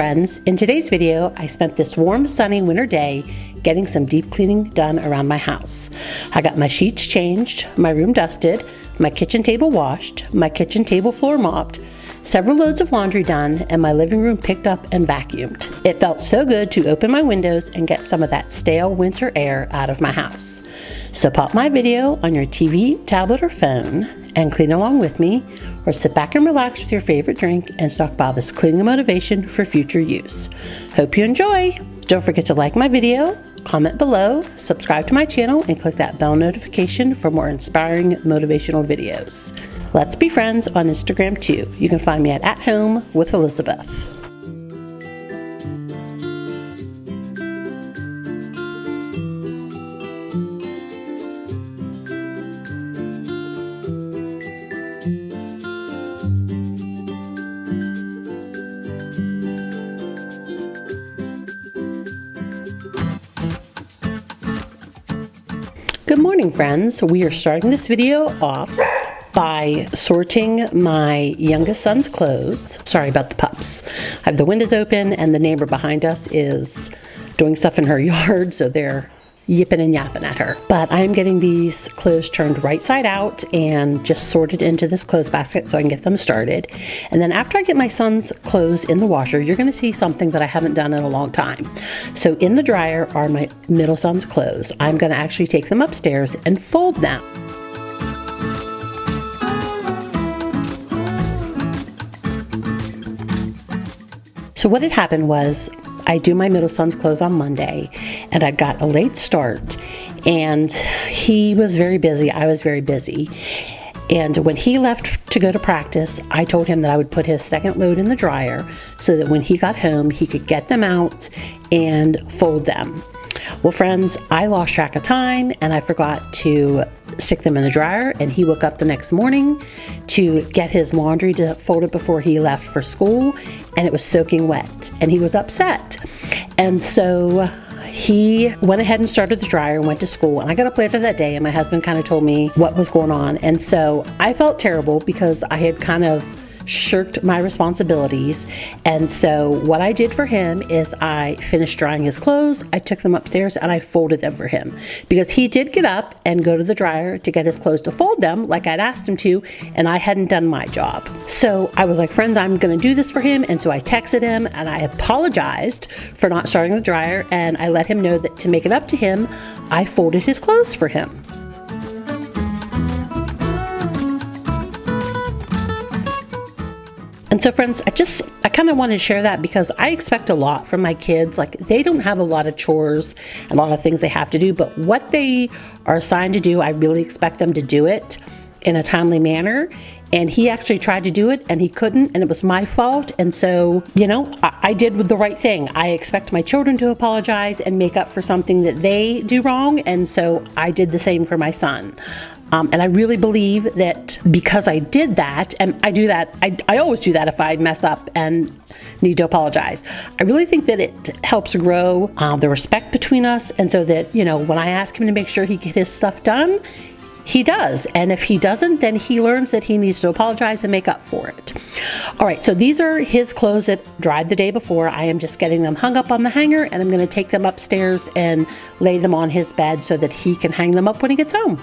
friends, in today's video I spent this warm sunny winter day getting some deep cleaning done around my house. I got my sheets changed, my room dusted, my kitchen table washed, my kitchen table floor mopped, several loads of laundry done, and my living room picked up and vacuumed. It felt so good to open my windows and get some of that stale winter air out of my house. So pop my video on your TV, tablet, or phone and clean along with me, or sit back and relax with your favorite drink and stockpile this cleaning motivation for future use. Hope you enjoy! Don't forget to like my video, comment below, subscribe to my channel, and click that bell notification for more inspiring motivational videos. Let's be friends on Instagram too. You can find me at Home with Elizabeth. Good morning, friends. We are starting this video off by sorting my youngest son's clothes. Sorry about the pups. I have the windows open and the neighbor behind us is doing stuff in her yard, so they're yipping and yapping at her. But I'm getting these clothes turned right side out and just sorted into this clothes basket so I can get them started. And then after I get my son's clothes in the washer, you're going to see something that I haven't done in a long time. So in the dryer are my middle son's clothes. I'm going to actually take them upstairs and fold them. So what had happened was I do my middle son's clothes on Monday, and I got a late start, and he was very busy. I was very busy. And when he left to go to practice, I told him that I would put his second load in the dryer so that when he got home, he could get them out and fold them. Well, friends, I lost track of time and I forgot to stick them in the dryer, and he woke up the next morning to get his laundry to fold it before he left for school, and it was soaking wet and he was upset. And so he went ahead and started the dryer and went to school, and I got up later that day and my husband kind of told me what was going on, and so I felt terrible because I had kind of shirked my responsibilities. And so what I did for him is I finished drying his clothes, I took them upstairs and I folded them for him, because he did get up and go to the dryer to get his clothes to fold them like I'd asked him to, and I hadn't done my job. So I was like, friends, I'm gonna do this for him. And so I texted him and I apologized for not starting the dryer, and I let him know that to make it up to him, I folded his clothes for him. And so friends, I kind of wanted to share that because I expect a lot from my kids. Like, they don't have a lot of chores and a lot of things they have to do, but what they are assigned to do, I really expect them to do it in a timely manner. And he actually tried to do it and he couldn't, and it was my fault. And so, you know, I did the right thing. I expect my children to apologize and make up for something that they do wrong. And so I did the same for my son. And I really believe that because I did that, and I do that, I always do that if I mess up and need to apologize. I really think that it helps grow the respect between us, and so that, you know, when I ask him to make sure he get his stuff done, he does. And if he doesn't, then he learns that he needs to apologize and make up for it. All right, so these are his clothes that dried the day before. I am just getting them hung up on the hanger, and I'm going to take them upstairs and lay them on his bed so that he can hang them up when he gets home.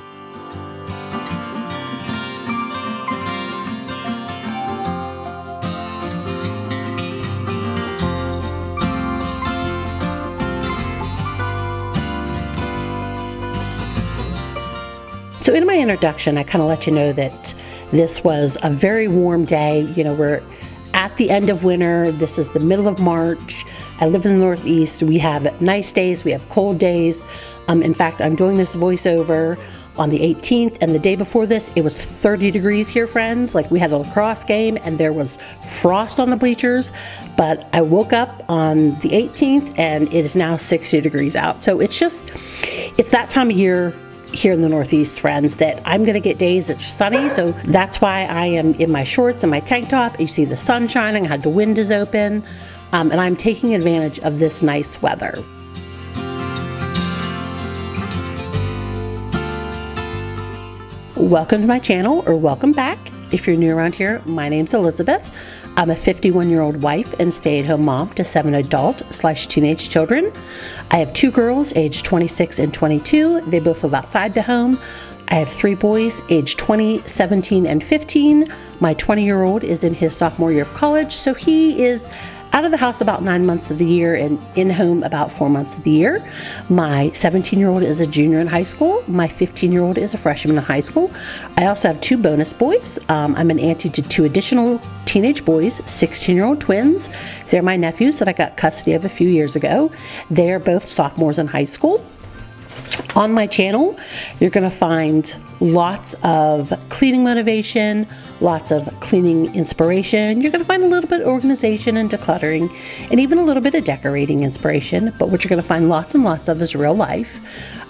So in my introduction, I kind of let you know that this was a very warm day. You know, we're at the end of winter. This is the middle of March. I live in the Northeast. We have nice days. We have cold days. In fact, I'm doing this voiceover on the 18th, and the day before this, it was 30 degrees here, friends. Like, we had a lacrosse game and there was frost on the bleachers, but I woke up on the 18th and it is now 60 degrees out. So it's that time of year here in the Northeast, friends, that I'm going to get days that are sunny. So that's why I am in my shorts and my tank top. You see the sun shining, I had the windows open, and I'm taking advantage of this nice weather. Welcome to my channel, or welcome back. If you're new around here, my name's Elizabeth. I'm a 51-year-old wife and stay-at-home mom to 7 adult/teenage children. I have 2 girls aged 26 and 22. They both live outside the home. I have 3 boys aged 20, 17, and 15. My 20-year-old is in his sophomore year of college, so he is out of the house about 9 months of the year and in home about 4 months of the year. My 17-year-old is a junior in high school. My 15-year-old is a freshman in high school. I also have 2 bonus boys. I'm an auntie to 2 additional teenage boys, 16-year-old twins. They're my nephews that I got custody of a few years ago. They're both sophomores in high school. On my channel, you're going to find lots of cleaning motivation, lots of cleaning inspiration. You're going to find a little bit of organization and decluttering, and even a little bit of decorating inspiration. But what you're going to find lots and lots of is real life.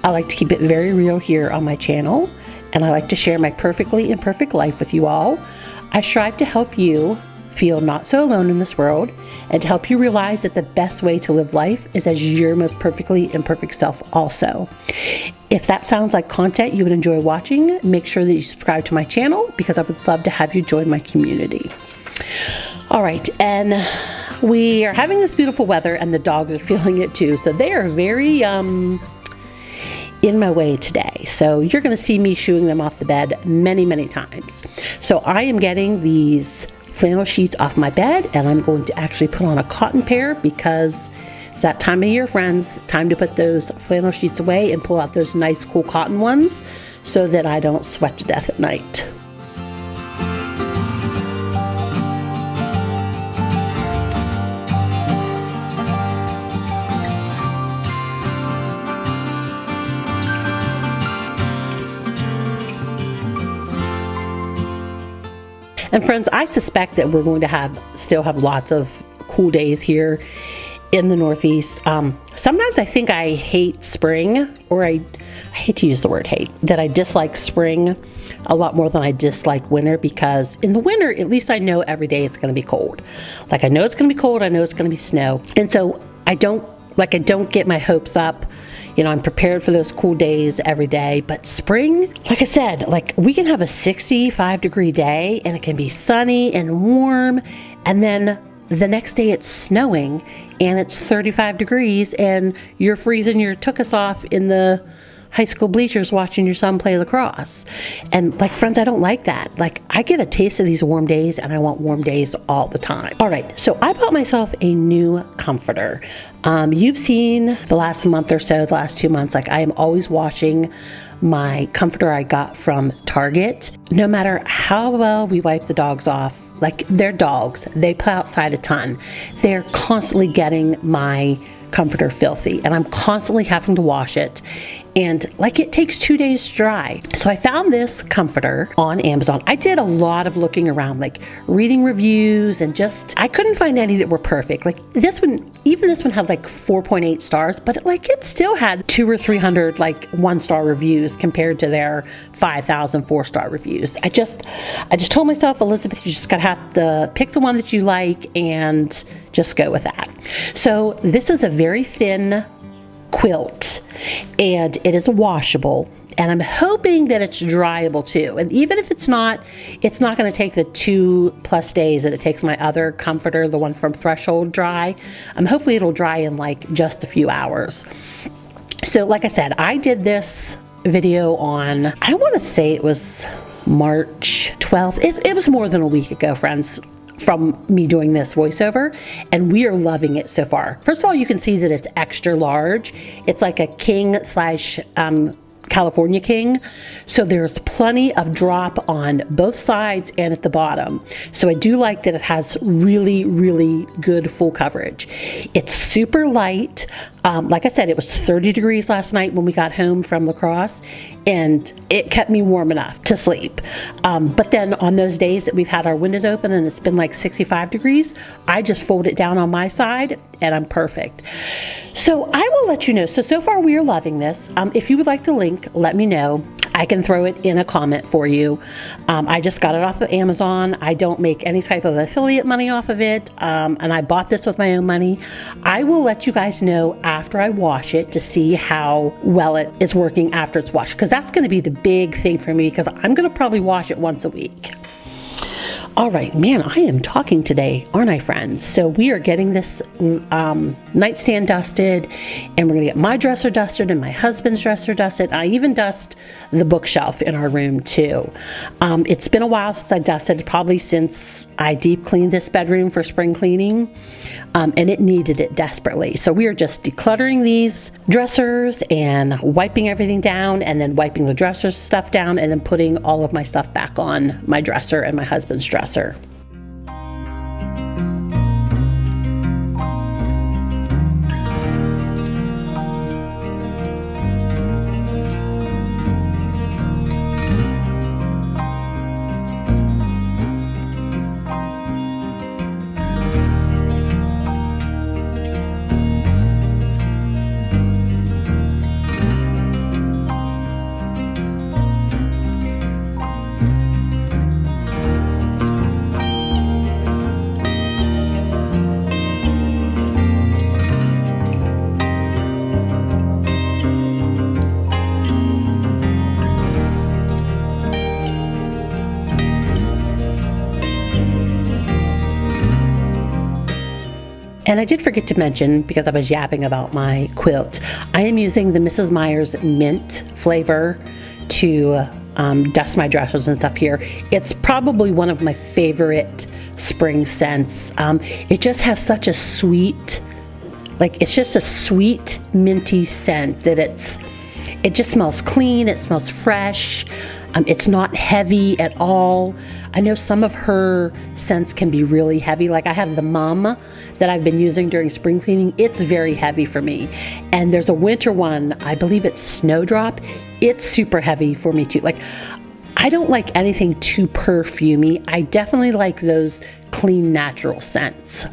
I like to keep it very real here on my channel, and I like to share my perfectly imperfect life with you all. I strive to help you feel not so alone in this world, and to help you realize that the best way to live life is as your most perfectly imperfect self also. If that sounds like content you would enjoy watching, make sure that you subscribe to my channel, because I would love to have you join my community. All right, and we are having this beautiful weather and the dogs are feeling it too, so they are very in my way today. So you're going to see me shooing them off the bed many, many times. So I am getting these flannel sheets off my bed, and I'm going to actually put on a cotton pair because it's that time of year, friends. It's time to put those flannel sheets away and pull out those nice cool cotton ones so that I don't sweat to death at night. And friends, I suspect that we're going to still have lots of cool days here in the Northeast. Sometimes I think I hate spring, or I hate to use the word hate, that I dislike spring a lot more than I dislike winter, because in the winter, at least I know every day it's going to be cold. Like, I know it's going to be cold, I know it's going to be snow. And so I don't get my hopes up. You know, I'm prepared for those cool days every day. But spring, like I said, like, we can have a 65-degree day and it can be sunny and warm, and then the next day it's snowing and it's 35 degrees and you're freezing your tuchus off in the high school bleachers watching your son play lacrosse. And like, friends, I don't like that. Like, I get a taste of these warm days and I want warm days all the time. All right, so I bought myself a new comforter. You've seen the last month or so, the last 2 months, like, I am always washing my comforter I got from Target. No matter how well we wipe the dogs off, like, they're dogs, they play outside a ton. They're constantly getting my comforter filthy, and I'm constantly having to wash it, and like, it takes 2 days to dry. So I found this comforter on Amazon. I did a lot of looking around, like reading reviews, and I couldn't find any that were perfect. Like, this one, even this one had like 4.8 stars, but it still had 200 or 300 like 1-star reviews compared to their 5,000 4-star reviews. I just told myself, Elizabeth, you just gotta have to pick the one that you like and just go with that. So this is a very thin quilt, and it is washable, and I'm hoping that it's dryable too. And even if it's not going to take the 2+ days that it takes my other comforter, the one from Threshold, dry. Hopefully it'll dry in like just a few hours. So like I said, I did this video on, I want to say it was March 12th. It was more than a week ago, friends, from me doing this voiceover, and we are loving it so far. First of all, you can see that it's extra large. It's like a king slash California king, so there's plenty of drop on both sides and at the bottom. So I do like that it has really, really good full coverage. It's super light. Like I said, it was 30 degrees last night when we got home from lacrosse, and it kept me warm enough to sleep. But then on those days that we've had our windows open and it's been like 65 degrees, I just fold it down on my side and I'm perfect. So I will let you know. So far we are loving this. If you would like the link, let me know. I can throw it in a comment for you. I just got it off of Amazon. I don't make any type of affiliate money off of it, and I bought this with my own money. I will let you guys know after I wash it to see how well it is working after it's washed, because that's going to be the big thing for me, because I'm going to probably wash it once a week. All right, man, I am talking today, aren't I, friends? So we are getting this nightstand dusted, and we're gonna get my dresser dusted and my husband's dresser dusted. I even dust the bookshelf in our room too. It's been a while since I dusted, probably since I deep cleaned this bedroom for spring cleaning, and it needed it desperately. So we are just decluttering these dressers and wiping everything down, and then wiping the dresser stuff down, and then putting all of my stuff back on my dresser and my husband's dresser. And I did forget to mention, because I was yapping about my quilt, I am using the Mrs. Meyer's mint flavor to dust my dressers and stuff here. It's probably one of my favorite spring scents. It just has such a sweet, it's just a sweet minty scent that it just smells clean, it smells fresh. It's not heavy at all. I know some of her scents can be really heavy. Like I have the Mum that I've been using during spring cleaning. It's very heavy for me. And there's a winter one, I believe it's Snowdrop. It's super heavy for me too. I don't like anything too perfumey. I definitely like those clean, natural scents.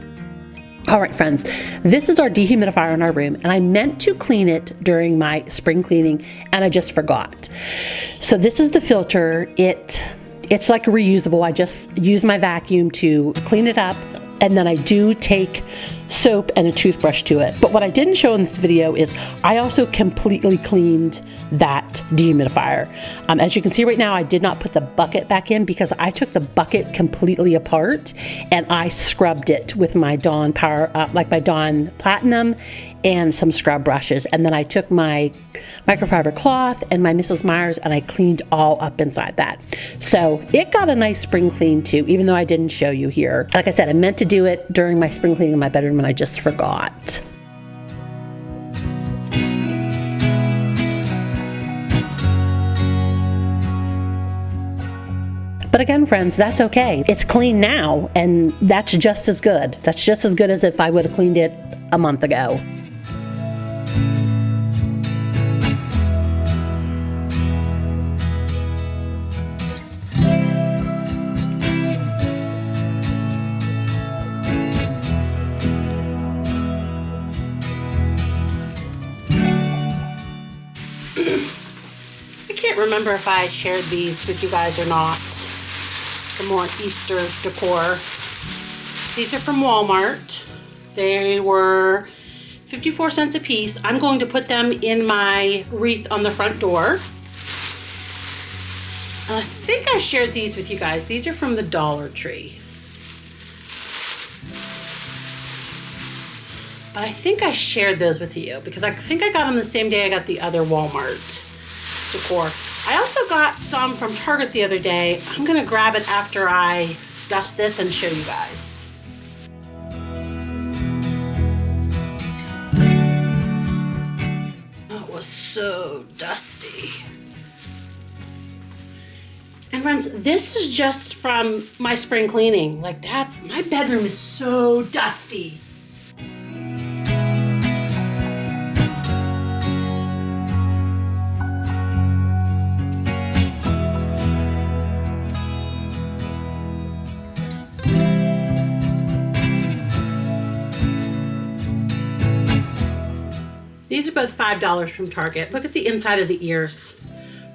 All right, friends, this is our dehumidifier in our room, and I meant to clean it during my spring cleaning, and I just forgot. So this is the filter. It's like reusable. I just use my vacuum to clean it up, and then I do take soap and a toothbrush to it. But what I didn't show in this video is I also completely cleaned that dehumidifier. As you can see right now, I did not put the bucket back in because I took the bucket completely apart and I scrubbed it with my Dawn my Dawn Platinum and some scrub brushes. And then I took my microfiber cloth and my Mrs. Meyer's and I cleaned all up inside that. So it got a nice spring clean too, even though I didn't show you here. Like I said, I meant to do it during my spring cleaning in my bedroom and I just forgot. But again, friends, that's okay. It's clean now, and that's just as good. That's just as good as if I would have cleaned it a month ago. I can't remember if I shared these with you guys or not. Some more Easter decor. These are from Walmart. They were 54 cents a piece. I'm going to put them in my wreath on the front door. And I think I shared these with you guys. These are from the Dollar Tree. But I think I shared those with you because I think I got them the same day I got the other Walmart decor. I also got some from Target the other day. I'm gonna grab it after I dust this and show you guys. Oh, it was so dusty. And friends, this is just from my spring cleaning. My bedroom is so dusty. These are both $5 from Target. Look at the inside of the ears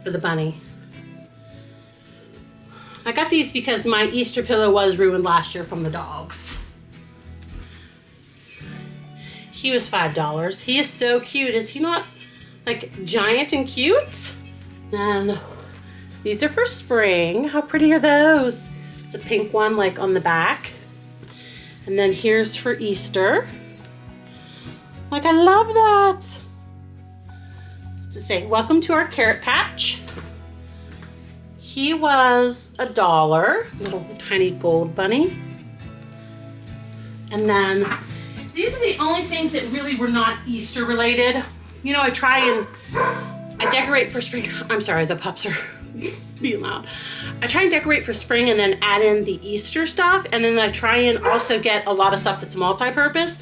for the bunny. I got these because my Easter pillow was ruined last year from the dogs. He was $5. He is so cute. Is he not giant and cute? And these are for spring. How pretty are those? It's a pink one like on the back. And then here's for Easter. Like, I love that. What's it say? Welcome to our carrot patch. He was $1, little tiny gold bunny. And then these are the only things that really were not Easter related. You know, I decorate for spring. I'm sorry, the pups are being loud. I try and decorate for spring and then add in the Easter stuff. And then I try and also get a lot of stuff that's multi-purpose.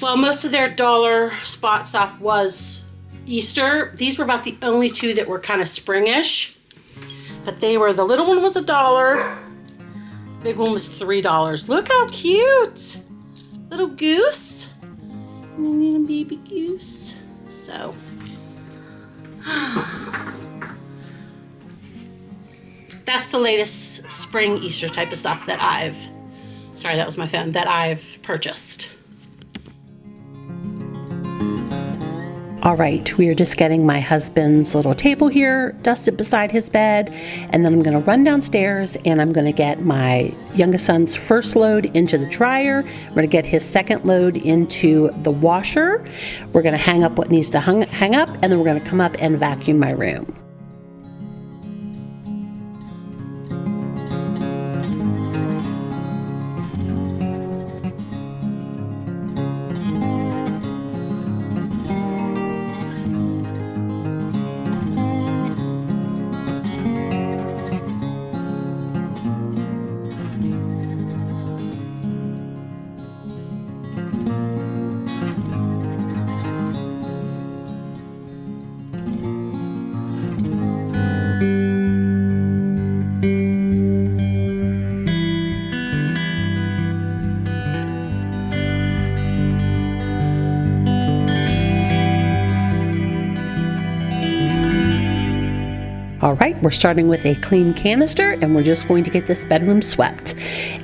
Well, most of their dollar spot stuff was Easter. These were about the only two that were kind of springish. But the little one was $1. The big one was $3. Look how cute. Little goose. And then need a baby goose. So. That's the latest spring Easter type of stuff that sorry, that was my phone, that I've purchased. All right, we are just getting my husband's little table here dusted beside his bed, and then I'm gonna run downstairs and I'm gonna get my youngest son's first load into the dryer. We're gonna get his second load into the washer. We're gonna hang up what needs to hang up, and then we're gonna come up and vacuum my room. All right, we're starting with a clean canister, and we're just going to get this bedroom swept.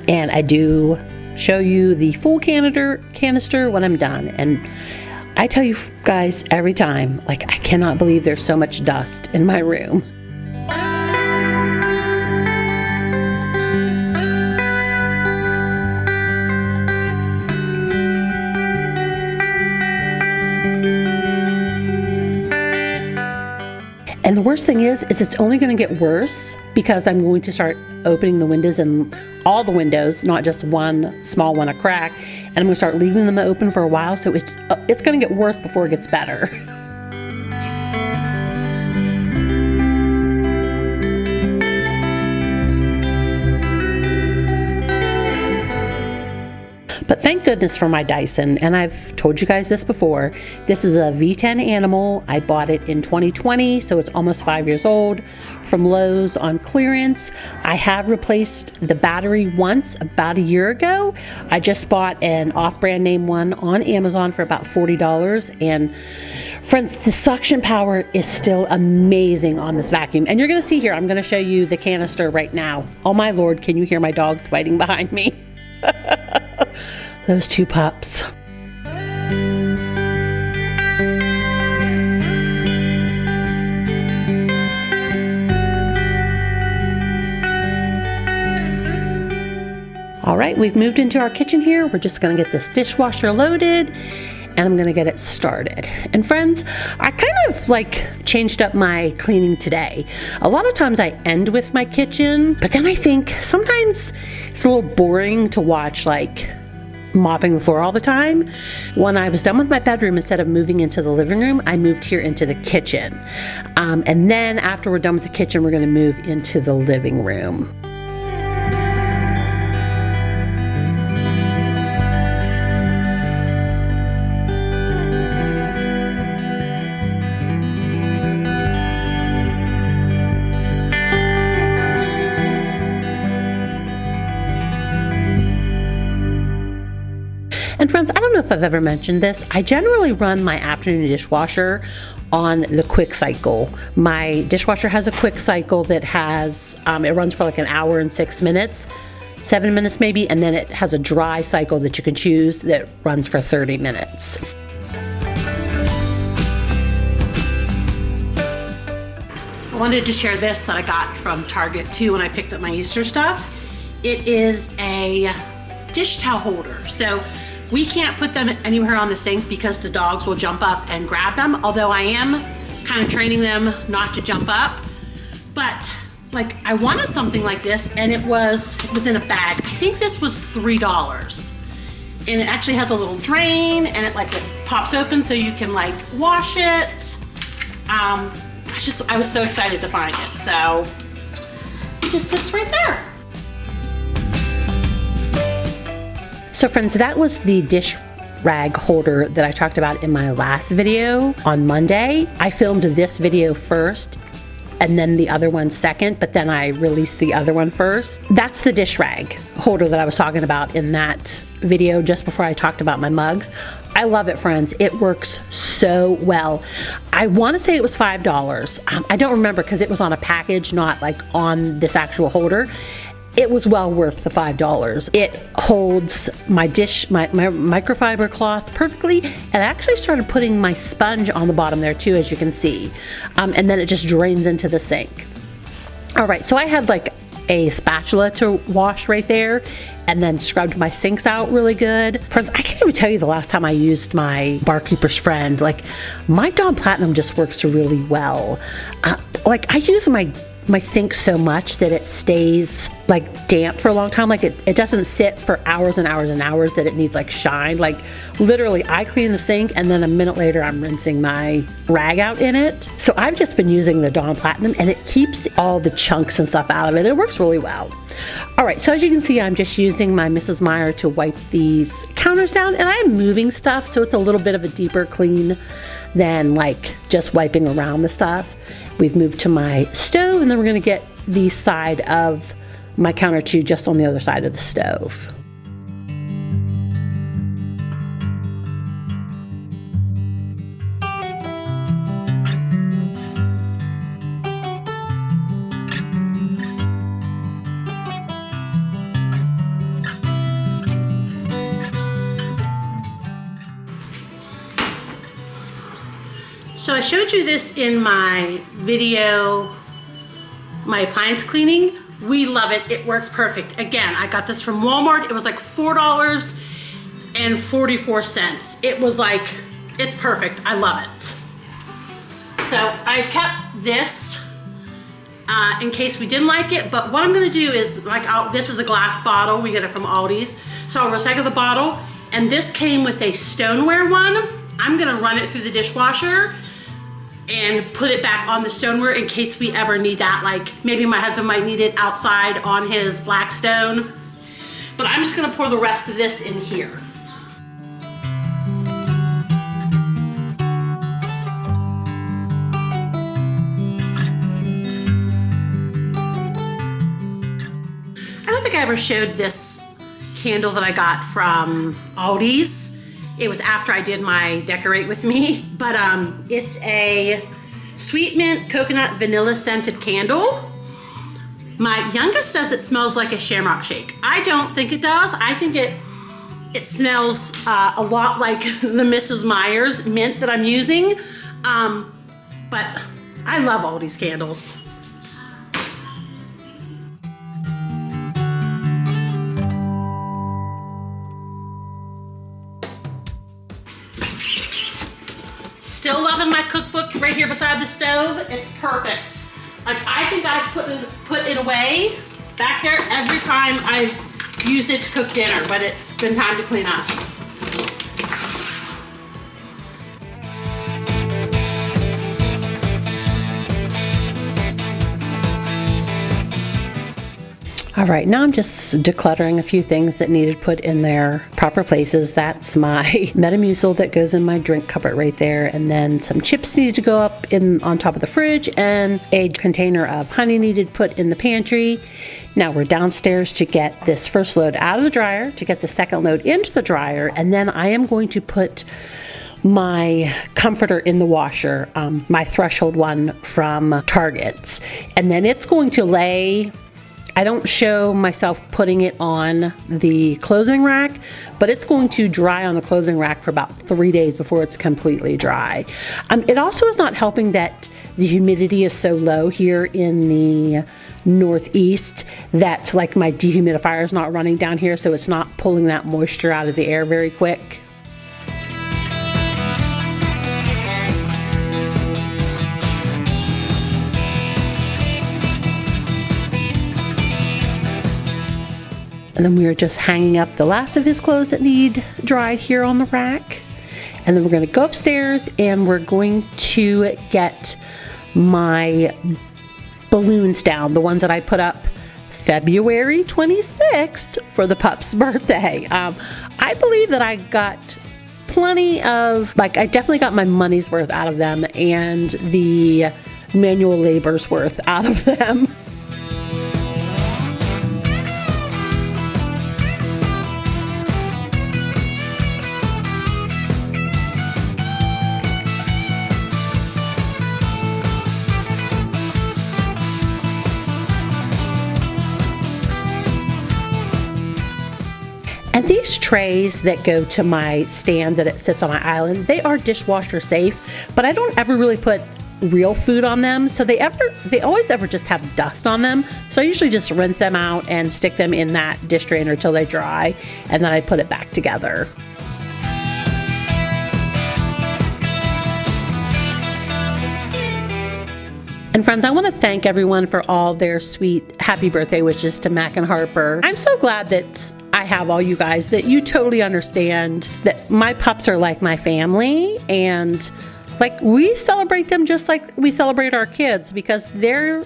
And I do show you the full canister when I'm done. And I tell you guys every time, like, I cannot believe there's so much dust in my room. And the worst thing is it's only going to get worse because I'm going to start opening the windows, and all the windows, not just one small one, a crack, and I'm going to start leaving them open for a while. So it's going to get worse before it gets better. But thank goodness for my Dyson, and I've told you guys this before. This is a V10 Animal. I bought it in 2020, so it's almost 5 years old, from Lowe's on clearance. I have replaced the battery once about a year ago. I just bought an off-brand name one on Amazon for about $40, and friends, the suction power is still amazing on this vacuum. And you're gonna see here, I'm gonna show you the canister right now. Oh my Lord, can you hear my dogs fighting behind me? Those two pups. All right, we've moved into our kitchen here. We're just gonna get this dishwasher loaded, and I'm gonna get it started. And friends, I kind of like changed up my cleaning today. A lot of times I end with my kitchen, but then I think sometimes it's a little boring to watch like mopping the floor all the time. When I was done with my bedroom, instead of moving into the living room, I moved here into the kitchen. And then after we're done with the kitchen, we're gonna move into the living room. And friends, I don't know if I've ever mentioned this. I generally run my afternoon dishwasher on the quick cycle. My dishwasher has a quick cycle that has, it runs for like an hour and 6 minutes, 7 minutes maybe, and then it has a dry cycle that you can choose that runs for 30 minutes. I wanted to share this that I got from Target too when I picked up my Easter stuff. It is a dish towel holder. So we can't put them anywhere on the sink because the dogs will jump up and grab them, although I am kind of training them not to jump up. But like, I wanted something like this, and it was in a bag. I think this was $3. And it actually has a little drain, and it pops open so you can like wash it. I was so excited to find it. So it just sits right there. So friends, that was the dish rag holder that I talked about in my last video on Monday. I filmed this video first and then the other one second, but then I released the other one first. That's the dish rag holder that I was talking about in that video just before I talked about my mugs. I love it, friends. It works so well. I want to say it was $5. I don't remember because it was on a package, not like on this actual holder. It was well worth the $5. It holds my microfiber cloth perfectly, and I actually started putting my sponge on the bottom there too, as you can see. And then it just drains into the sink. All right, so I had like a spatula to wash right there, and then scrubbed my sinks out really good. Friends, I can't even tell you the last time I used my Barkeeper's Friend. Like, my Dawn Platinum just works really well. Like, I use my sink so much that it stays like damp for a long time. Like it doesn't sit for hours and hours and hours that it needs like shine. Like literally I clean the sink and then a minute later I'm rinsing my rag out in it. So I've just been using the Dawn Platinum, and it keeps all the chunks and stuff out of it. It works really well. All right, so as you can see, I'm just using my Mrs. Meyer to wipe these counters down, and I am moving stuff, so it's a little bit of a deeper clean than like just wiping around the stuff. We've moved to my stove, and then we're gonna get the side of my counter to just on the other side of the stove. So I showed you this in my video, my appliance cleaning. We love it. It works perfect. Again, I got this from Walmart. It was like $4.44. It was like, it's perfect. I love it. So I kept this in case we didn't like it. But what I'm gonna do is, this is a glass bottle. We get it from Aldi's. So I'll recycle the bottle. And this came with a stoneware one. I'm gonna run it through the dishwasher and put it back on the stoneware in case we ever need that. Like maybe my husband might need it outside on his black stone. But I'm just gonna pour the rest of this in here. I don't think I ever showed this candle that I got from Aldi's. It was after I did my Decorate With Me, but it's a sweet mint coconut vanilla scented candle. My youngest says it smells like a shamrock shake. I don't think it does. I think it smells a lot like the Mrs. Meyer's mint that I'm using, but I love all these candles. Still loving my cookbook right here beside the stove. It's perfect. Like, I think I've put it away back there every time I use it to cook dinner, but it's been time to clean up. All right, now I'm just decluttering a few things that needed put in their proper places. That's my Metamucil that goes in my drink cupboard right there, and then some chips needed to go up on top of the fridge, and a container of honey needed put in the pantry. Now we're downstairs to get this first load out of the dryer, to get the second load into the dryer, and then I am going to put my comforter in the washer, my Threshold one from Target, and then it's going to lay I don't show myself putting it on the clothing rack, but it's going to dry on the clothing rack for about 3 days before it's completely dry. It also is not helping that the humidity is so low here in the Northeast that like my dehumidifier is not running down here, so it's not pulling that moisture out of the air very quick. And then we are just hanging up the last of his clothes that need dried here on the rack. And then we're going to go upstairs and we're going to get my balloons down, the ones that I put up February 26th for the pup's birthday. I believe that I got plenty of, like, I definitely got my money's worth out of them and the manual labor's worth out of them. And these trays that go to my stand that it sits on my island, they are dishwasher safe, but I don't ever really put real food on them, so they always just have dust on them. So I usually just rinse them out and stick them in that dish drainer till they dry, and then I put it back together. And friends, I want to thank everyone for all their sweet happy birthday wishes to Mac and Harper. I'm so glad that I have all you guys, that you totally understand that my pups are like my family, and like we celebrate them just like we celebrate our kids, because they're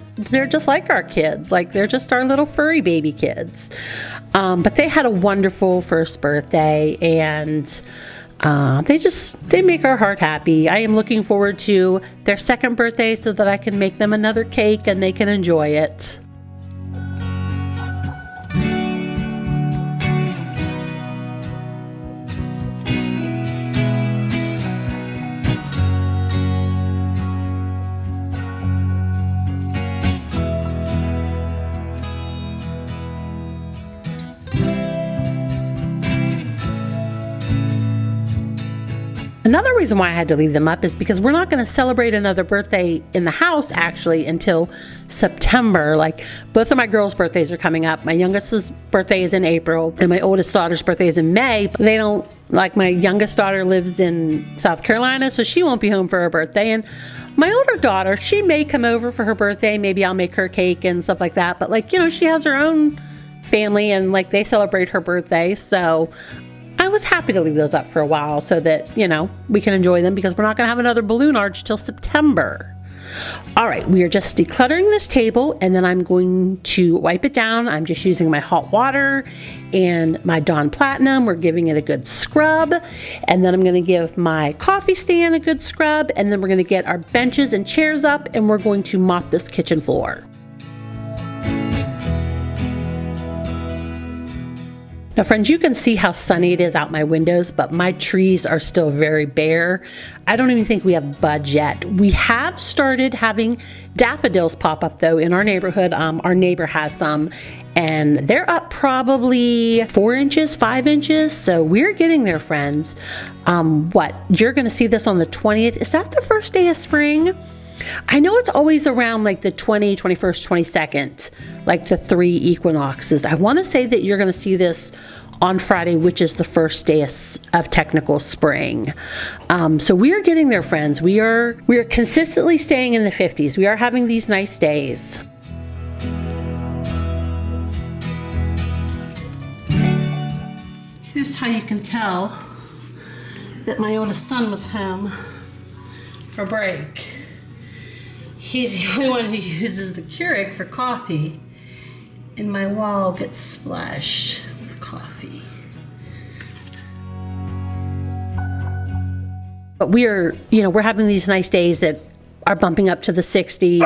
just like our kids. Like they're just our little furry baby kids. But they had a wonderful first birthday, and they make our heart happy. I am looking forward to their second birthday so that I can make them another cake and they can enjoy it. Another reason why I had to leave them up is because we're not going to celebrate another birthday in the house actually until September. Like both of my girls' birthdays are coming up. My youngest's birthday is in April and my oldest daughter's birthday is in May. But they don't, like my youngest daughter lives in South Carolina, so she won't be home for her birthday. And my older daughter, she may come over for her birthday. Maybe I'll make her cake and stuff like that. But like, you know, she has her own family and like they celebrate her birthday. So I was happy to leave those up for a while so that, you know, we can enjoy them, because we're not going to have another balloon arch till September. All right, we are just decluttering this table, and then I'm going to wipe it down. I'm just using my hot water and my Dawn Platinum. We're giving it a good scrub, and then I'm going to give my coffee stand a good scrub, and then we're going to get our benches and chairs up, and we're going to mop this kitchen floor. Now friends, you can see how sunny it is out my windows, but my trees are still very bare. I don't even think we have buds yet. We have started having daffodils pop up though in our neighborhood. Our neighbor has some, and they're up probably 4 inches, 5 inches. So we're getting there, friends. You're gonna see this on the 20th. Is that the first day of spring? I know it's always around like the 20th, 21st, 22nd, like the 3 equinoxes. I want to say that you're going to see this on Friday, which is the first day of technical spring. So we are getting there, friends. We are consistently staying in the 50s. We are having these nice days. Here's how you can tell that my oldest son was home for break. He's the only one who uses the Keurig for coffee, and my wall gets splashed with coffee. But we're having these nice days that are bumping up to the 60s,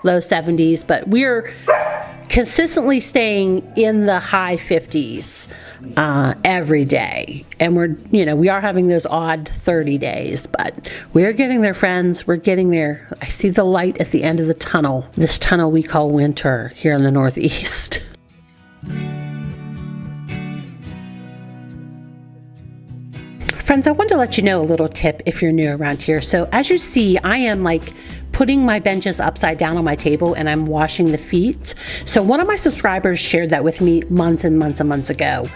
low 70s, but we're consistently staying in the high 50s every day. And we are having those odd 30 days, but we're getting there, friends. We're getting there. I see the light at the end of the tunnel, this tunnel we call winter here in the Northeast. Friends, I wanted to let you know a little tip if you're new around here. So as you see, I am like putting my benches upside down on my table and I'm washing the feet. So one of my subscribers shared that with me months and months and months ago.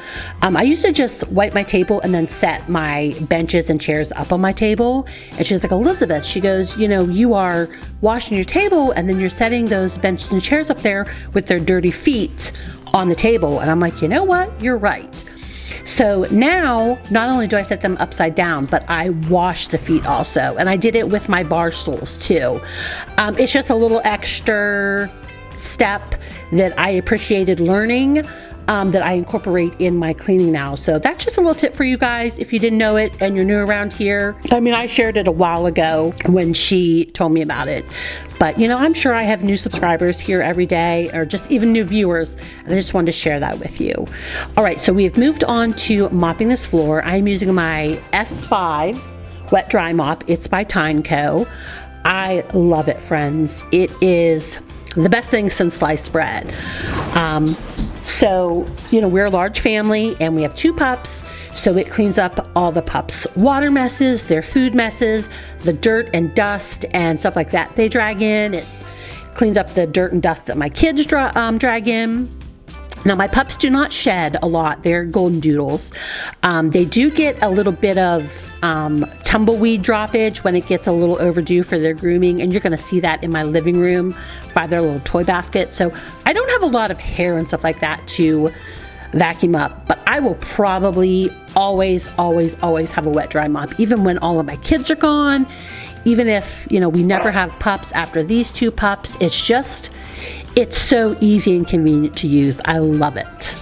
I used to just wipe my table and then set my benches and chairs up on my table. And she's like, Elizabeth, she goes, you know, you are washing your table and then you're setting those benches and chairs up there with their dirty feet on the table. And I'm like, you know what? You're right. So now, not only do I set them upside down, but I wash the feet also. And I did it with my bar stools too. It's just a little extra step that I appreciated learning, that I incorporate in my cleaning now. So that's just a little tip for you guys if you didn't know it and you're new around here. I mean, I shared it a while ago when she told me about it. But you know, I'm sure I have new subscribers here every day, or just even new viewers, and I just wanted to share that with you. All right, so we have moved on to mopping this floor. I'm using my S5 wet dry mop. It's by Tyneco. I love it, friends. It is the best thing since sliced bread. So, you know, we're a large family and we have 2 pups, so it cleans up all the pups' water messes, their food messes, the dirt and dust and stuff like that they drag in. It cleans up the dirt and dust that my kids drag in. Now, my pups do not shed a lot. They're golden doodles. They do get a little bit of tumbleweed droppage when it gets a little overdue for their grooming, and you're going to see that in my living room by their little toy basket. So I don't have a lot of hair and stuff like that to vacuum up, but I will probably always have a wet dry mop, even when all of my kids are gone, even if, you know, we never have pups after these 2 pups. It's so easy and convenient to use. I love it.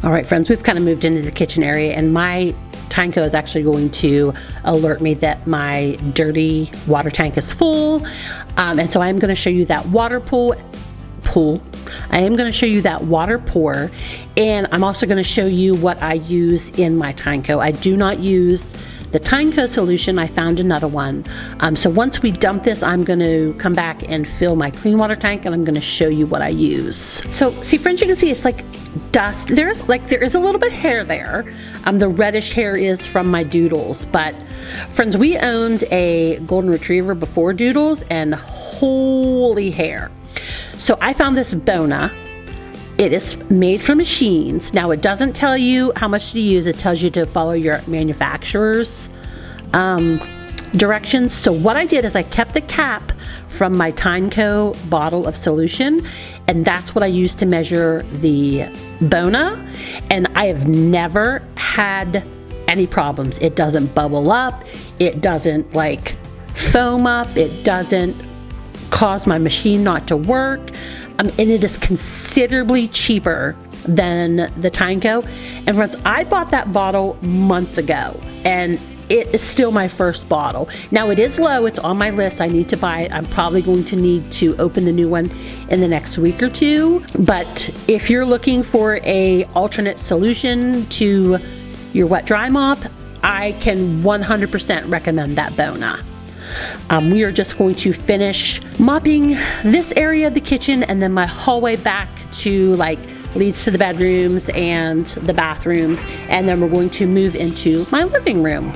All right, friends, we've kind of moved into the kitchen area, and my Tyneco is actually going to alert me that my dirty water tank is full. And so I'm going to show you that water pool. I am going to show you that water pour, and I'm also going to show you what I use in my Tyneco. I do not use the Tyneco solution. I found another one. So once we dump this, I'm going to come back and fill my clean water tank, and I'm going to show you what I use. So see, friends, you can see it's like dust. There is a little bit of hair there. The reddish hair is from my doodles, but friends, we owned a golden retriever before doodles, and holy hair. So I found this Bona. It is made from machines. Now, it doesn't tell you how much to use. It tells you to follow your manufacturer's directions. So what I did is I kept the cap from my Tyneco bottle of solution, and that's what I used to measure the Bona, and I have never had any problems. It doesn't bubble up. It doesn't like foam up. It doesn't cause my machine not to work. And it is considerably cheaper than the Tyneco. And friends, I bought that bottle months ago, and it is still my first bottle. Now, it is low. It's on my list. I need to buy it. I'm probably going to need to open the new one in the next week or 2. But if you're looking for a alternate solution to your wet dry mop, I can 100% recommend that Bona. We are just going to finish mopping this area of the kitchen, and then my hallway back to leads to the bedrooms and the bathrooms, and then we're going to move into my living room.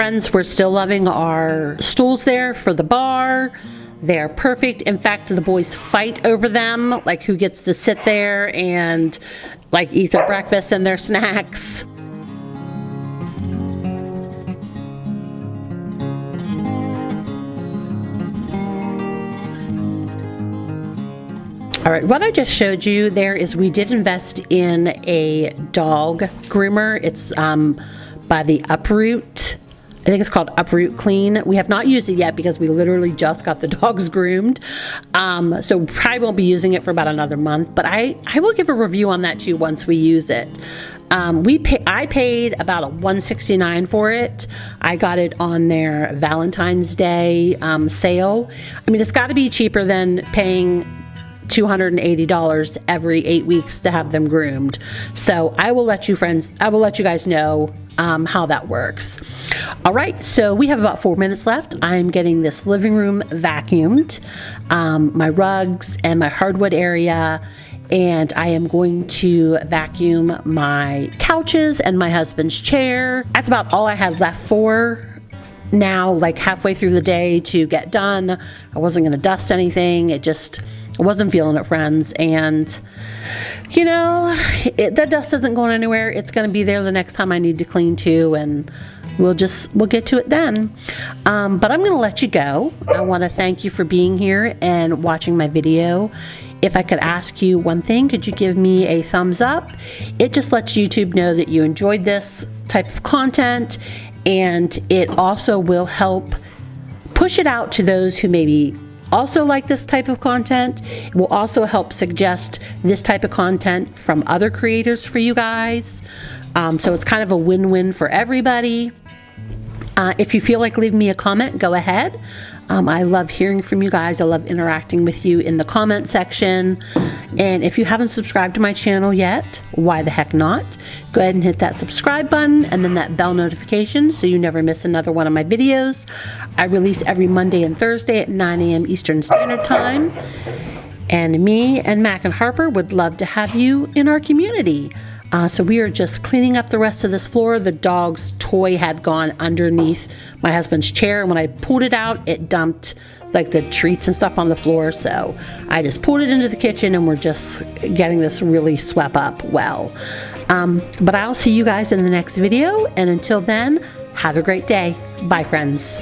Friends, we're still loving our stools there for the bar. They're perfect. In fact, the boys fight over them, like who gets to sit there and like eat their breakfast and their snacks. All right, what I just showed you there is we did invest in a dog groomer. It's by the Uproot. I think it's called Uproot Clean. We have not used it yet because we literally just got the dogs groomed. So we probably won't be using it for about another month, but I will give a review on that too once we use it. I paid about $169 for it. I got it on their Valentine's Day sale. I mean, it's got to be cheaper than paying $280 every 8 weeks to have them groomed. So I will let you guys know how that works. All right, so we have about 4 minutes left. I'm getting this living room vacuumed, my rugs and my hardwood area, and I am going to vacuum my couches and my husband's chair. That's about all I had left for now, like halfway through the day to get done. I wasn't going to dust anything. I wasn't feeling it, friends, and you know, the dust isn't going anywhere. It's going to be there the next time I need to clean too, and we'll get to it then. But I'm going to let you go. I want to thank you for being here and watching my video. If I could ask you one thing, could you give me a thumbs up? It just lets YouTube know that you enjoyed this type of content, and it also will help push it out to those who maybe also like this type of content. It will also help suggest this type of content from other creators for you guys. So it's kind of a win-win for everybody. If you feel like leaving me a comment, go ahead. I love hearing from you guys. I love interacting with you in the comment section. And if you haven't subscribed to my channel yet, why the heck not? Go ahead and hit that subscribe button and then that bell notification so you never miss another one of my videos. I release every Monday and Thursday at 9 a.m. Eastern Standard Time. And me and Mac and Harper would love to have you in our community. So we are just cleaning up the rest of this floor. The dog's toy had gone underneath my husband's chair, and when I pulled it out, it dumped like the treats and stuff on the floor. So I just pulled it into the kitchen, and we're just getting this really swept up well. But I'll see you guys in the next video, and until then, have a great day. Bye, friends.